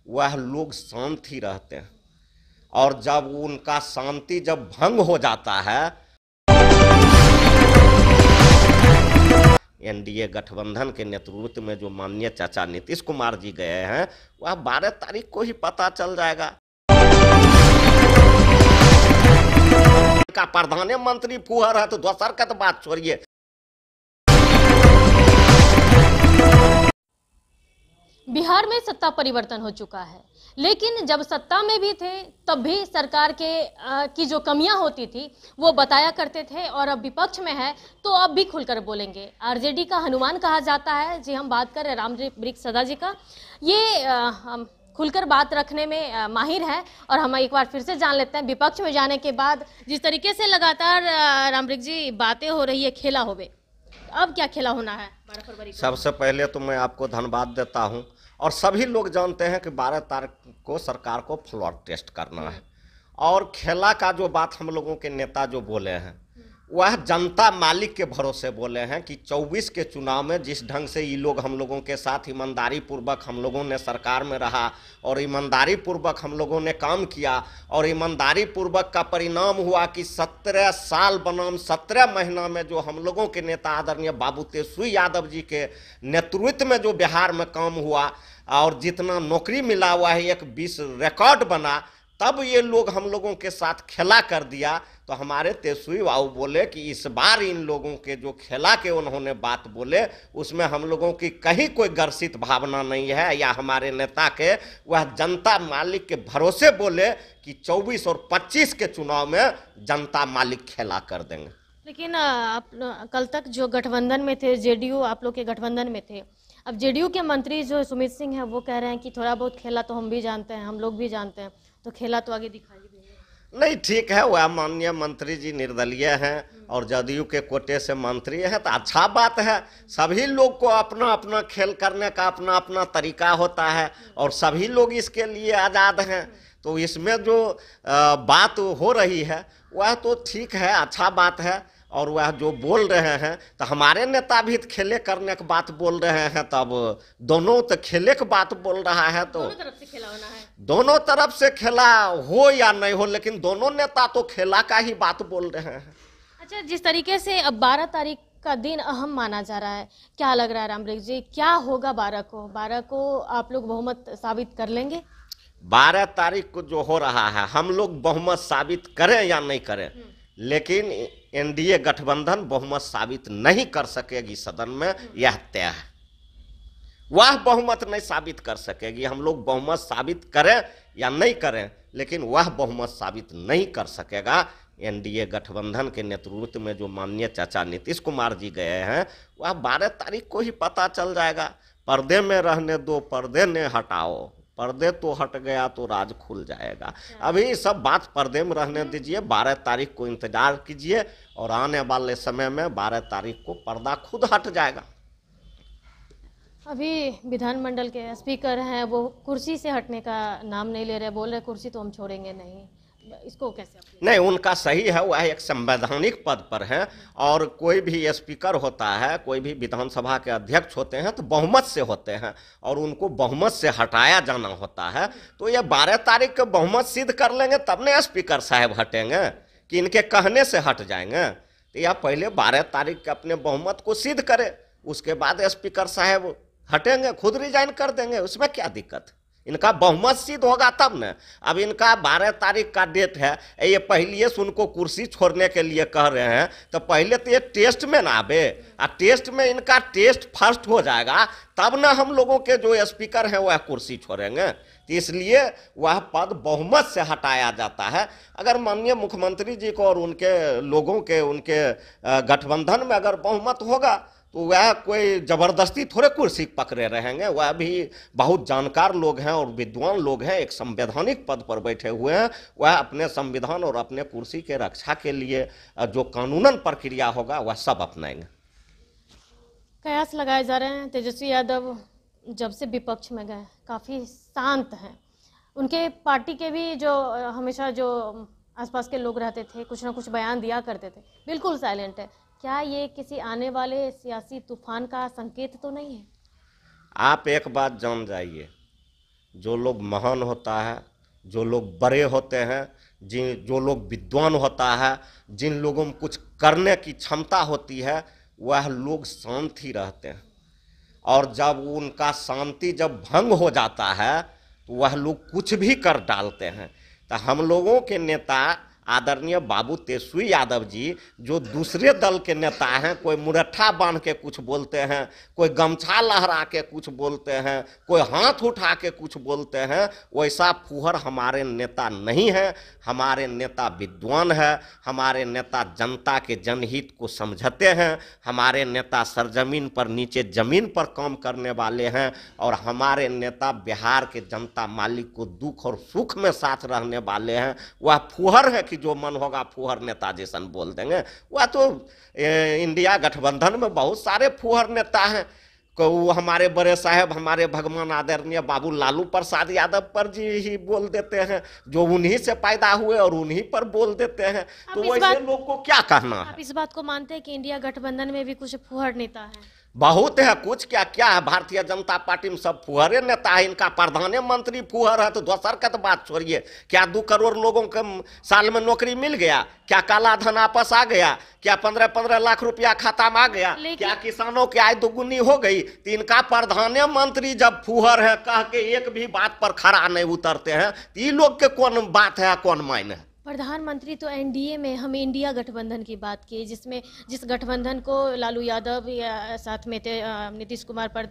वह लोग शांत ही रहते हैं, और जब उनका शांति जब भंग हो जाता है, एनडीए गठबंधन के नेतृत्व में जो माननीय चाचा नीतीश कुमार जी गए हैं, वह 12 तारीख को ही पता चल जाएगा। का प्रधानमंत्री फुहर है तो दोसर का तो बात छोड़िए। बिहार में सत्ता परिवर्तन हो चुका है, लेकिन जब सत्ता में भी थे तब भी सरकार की जो कमियां होती थी वो बताया करते थे, और अब विपक्ष में है तो अब भी खुलकर बोलेंगे। आरजेडी का हनुमान कहा जाता है। जी, हम बात कर रहे हैं रामवृक्ष सदा जी का। ये खुलकर बात रखने में माहिर है, और हम एक बार फिर से जान लेते हैं विपक्ष में जाने के बाद जिस तरीके से लगातार रामवृक्ष जी बातें हो रही है, खेला होवे, अब क्या खेला होना है 12 फरवरी को? सबसे पहले तो मैं आपको धन्यवाद देता हूं, और सभी लोग जानते हैं कि 12 तारीख को सरकार को फ्लोर टेस्ट करना है। और खेला का जो बात हम लोगों के नेता जो बोले हैं, वह जनता मालिक के भरोसे बोले हैं कि 24 के चुनाव में जिस ढंग से ये लोग हम लोगों के साथ ईमानदारी पूर्वक हम लोगों ने सरकार में रहा, और ईमानदारी पूर्वक हम लोगों ने काम किया, और ईमानदारी पूर्वक का परिणाम हुआ कि 17 साल बनाम 17 महीना में जो हम लोगों के नेता आदरणीय बाबू तेजस्वी यादव जी के नेतृत्व में जो बिहार में काम हुआ, और जितना नौकरी मिला हुआ है, एक 20 रिकॉर्ड बना, तब ये लोग हम लोगों के साथ खेला कर दिया। तो हमारे तेजस्वी बाबू बोले कि इस बार इन लोगों के जो खेला के उन्होंने बात बोले, उसमें हम लोगों की कहीं कोई गर्सित भावना नहीं है, या हमारे नेता के वह जनता मालिक के भरोसे बोले कि 24 और 25 के चुनाव में जनता मालिक खेला कर देंगे। लेकिन आप कल तक जो गठबंधन में थे, जेडीयू आप लोग के गठबंधन में थे, अब जेडीयू के मंत्री जो सुमित सिंह हैं वो कह रहे हैं कि थोड़ा बहुत खेला तो हम भी जानते हैं, हम लोग भी जानते हैं, तो खेला तो आगे दिखाई देंगे। नहीं, ठीक है, वह माननीय मंत्री जी निर्दलीय हैं और जदयू के कोटे से मंत्री हैं, तो अच्छा बात है। सभी लोग को अपना अपना खेल करने का अपना अपना तरीका होता है, और सभी लोग इसके लिए आज़ाद हैं। तो इसमें जो बात हो रही है वह तो ठीक है, अच्छा बात है। और वह जो बोल रहे हैं, तो हमारे नेता भी तो खेले करने की बात बोल रहे हैं, तब दोनों तो खेले की बात बोल रहा है, तो दोनों तरफ से खेला होना है। दोनों तरफ से खेला हो या नहीं हो, लेकिन दोनों नेता तो खेला का ही बात बोल रहे हैं। अच्छा, जिस तरीके से अब 12 तारीख का दिन अहम माना जा रहा है, क्या लग रहा है रामवृक्ष जी, क्या होगा 12 को आप लोग बहुमत साबित कर लेंगे? 12 तारीख को जो हो रहा है, हम लोग बहुमत साबित करें या नहीं करें, लेकिन एनडीए गठबंधन बहुमत साबित नहीं कर सकेगी सदन में, यह तय है। वह बहुमत नहीं साबित कर सकेगी। हम लोग बहुमत साबित करें या नहीं करें, लेकिन वह बहुमत साबित नहीं कर सकेगा। एनडीए गठबंधन के नेतृत्व में जो माननीय चाचा नीतीश कुमार जी गए हैं, वह 12 तारीख को ही पता चल जाएगा। पर्दे में रहने दो, पर्दे ने हटाओ, पर्दे तो हट गया तो राज खुल जाएगा। अभी सब बात पर्दे में रहने दीजिए, 12 तारीख को इंतजार कीजिए, और आने वाले समय में 12 तारीख को पर्दा खुद हट जाएगा। अभी विधानमंडल के स्पीकर हैं, वो कुर्सी से हटने का नाम नहीं ले रहे, बोल रहे कुर्सी तो हम छोड़ेंगे नहीं, इसको कैसे? नहीं, उनका सही है, वह एक संवैधानिक पद पर है, और कोई भी स्पीकर होता है, कोई भी विधानसभा के अध्यक्ष होते हैं तो बहुमत से होते हैं, और उनको बहुमत से हटाया जाना होता है। तो ये 12 तारीख को बहुमत सिद्ध कर लेंगे, तब न स्पीकर साहब हटेंगे कि इनके कहने से हट जाएंगे। तो यह पहले 12 तारीख के अपने बहुमत को सिद्ध करे, उसके बाद स्पीकर साहब हटेंगे, खुद रिजाइन कर देंगे, उसमें क्या दिक्कत? इनका बहुमत सिद्ध होगा तब न। अब इनका 12 तारीख का डेट है, ये पहले से उनको कुर्सी छोड़ने के लिए कह रहे हैं, तो पहले तो ये टेस्ट में ना आवे, और टेस्ट में इनका टेस्ट फर्स्ट हो जाएगा, तब ना हम लोगों के जो स्पीकर हैं वह कुर्सी छोड़ेंगे। तो इसलिए वह पद बहुमत से हटाया जाता है। अगर माननीय मुख्यमंत्री जी को और उनके लोगों के, उनके गठबंधन में अगर बहुमत होगा, तो वह कोई ज़बरदस्ती थोड़े कुर्सी पकड़े रहेंगे। वह भी बहुत जानकार लोग हैं और विद्वान लोग हैं, एक संवैधानिक पद पर बैठे हुए हैं। वह अपने संविधान और अपने कुर्सी के रक्षा के लिए जो कानूनन प्रक्रिया होगा वह सब अपनाएंगे। कयास लगाए जा रहे हैं तेजस्वी यादव जब से विपक्ष में गए काफ़ी शांत हैं, उनके पार्टी के भी जो हमेशा जो आसपास के लोग रहते थे कुछ ना कुछ बयान दिया करते थे, बिल्कुल साइलेंट है। क्या ये किसी आने वाले सियासी तूफान का संकेत तो नहीं है? आप एक बात जान जाइए, जो लोग महान होता है, जो लोग बड़े होते हैं, जो लोग विद्वान होता है, जिन लोगों में कुछ करने की क्षमता होती है, वह लोग शांत ही रहते हैं। और जब उनका शांति जब भंग हो जाता है तो वह लोग कुछ भी कर डालते हैं। तो हम लोगों के नेता आदरणीय बाबू तेजस्वी यादव जी, जो दूसरे दल के नेता हैं, कोई मुरट्ठा बांध के कुछ बोलते हैं, कोई गमछा लहरा के कुछ बोलते हैं, कोई हाथ उठा के कुछ बोलते हैं, वैसा फूहर हमारे नेता नहीं है। हमारे नेता विद्वान है, हमारे नेता जनता के जनहित को समझते हैं, हमारे नेता सरजमीन पर नीचे जमीन पर काम करने वाले हैं, और हमारे नेता बिहार के जनता मालिक को दुख और सुख में साथ रहने वाले हैं। वह फूहर है कि जो मन होगा फूहर नेता जैसन बोल देंगे। वह तो इंडिया गठबंधन में बहुत सारे फूहर नेता हैं। वो हमारे बड़े साहब, हमारे भगवान आदरणीय बाबू लालू प्रसाद यादव पर जी ही बोल देते हैं, जो उन्हीं से पैदा हुए और उन्हीं पर बोल देते हैं। तो वैसे लोग को क्या कहना है? आप इस बात को मानते हैं कि इंडिया गठबंधन में भी कुछ फूहड़ नेता हैं? बहुत है, कुछ क्या क्या है। भारतीय जनता पार्टी में सब फुहरे नेता है। इनका प्रधानमंत्री फुहर है, तो दोसर का तो बात छोड़िए। क्या 2 करोड़ लोगों को साल में नौकरी मिल गया? क्या काला धन वापस आ गया? क्या 15-15 लाख रुपया खाता में आ गया? क्या किसानों की आय दोगुनी हो गई? तो इनका प्रधानमंत्री जब फुहर है कह के एक भी बात पर खड़ा नहीं उतरते हैं, तो ये लोग के कौन बात है, कौन मायने है? प्रधानमंत्री तो एनडीए में, हम इंडिया गठबंधन की बात की, जिसमें जिस गठबंधन को लालू यादव या साथ में थे नीतीश कुमार पर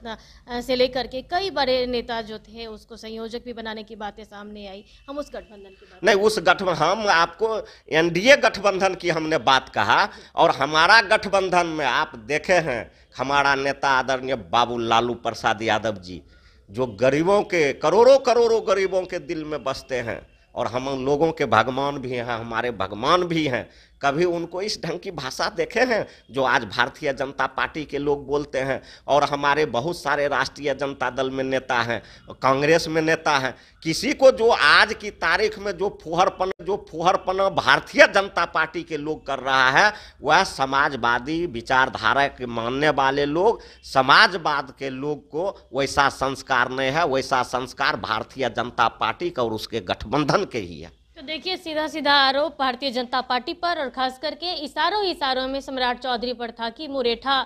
से लेकर के कई बड़े नेता जो थे, उसको संयोजक भी बनाने की बातें सामने आई। हम उस गठबंधन की बात नहीं, उस गठबंधन, हम आपको एनडीए गठबंधन की हमने बात कहा। और हमारा गठबंधन में आप देखे हैं, हमारा नेता आदरणीय बाबू लालू प्रसाद यादव जी, जो गरीबों के, करोड़ों करोड़ों गरीबों के दिल में बसते हैं, और हम लोगों के भगवान भी हैं, हमारे भगवान भी हैं। कभी उनको इस ढंग की भाषा देखे हैं जो आज भारतीय जनता पार्टी के लोग बोलते हैं? और हमारे बहुत सारे राष्ट्रीय जनता दल में नेता हैं, कांग्रेस में नेता हैं। किसी को जो आज की तारीख में जो फुहरपना भारतीय जनता पार्टी के लोग कर रहा है, वह समाजवादी विचारधारा के मानने वाले लोग, समाजवाद के लोग को वैसा संस्कार नहीं है। वैसा संस्कार भारतीय जनता पार्टी का और उसके गठबंधन के ही है। तो देखिए, सीधा सीधा आरोप भारतीय जनता पार्टी पर, और खास करके इशारों में सम्राट चौधरी पर था कि मुरेठा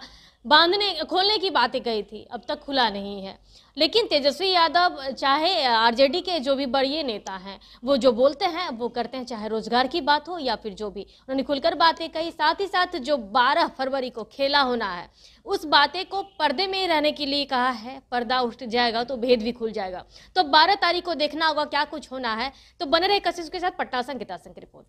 खोलने की बातें कही थी, अब तक खुला नहीं है। लेकिन तेजस्वी यादव, चाहे आरजेडी के जो भी बड़े नेता हैं, वो जो बोलते हैं वो करते हैं, चाहे रोजगार की बात हो या फिर जो भी, उन्होंने खुलकर बातें कही। साथ ही साथ जो 12 फरवरी को खेला होना है, उस बातें को पर्दे में रहने के लिए कहा है। पर्दा उठ जाएगा तो भेद भी खुल जाएगा। तो 12 तारीख को देखना होगा क्या कुछ होना है। तो बने रहे कशिश के साथ। पटना से अंकिता सिंह की रिपोर्ट।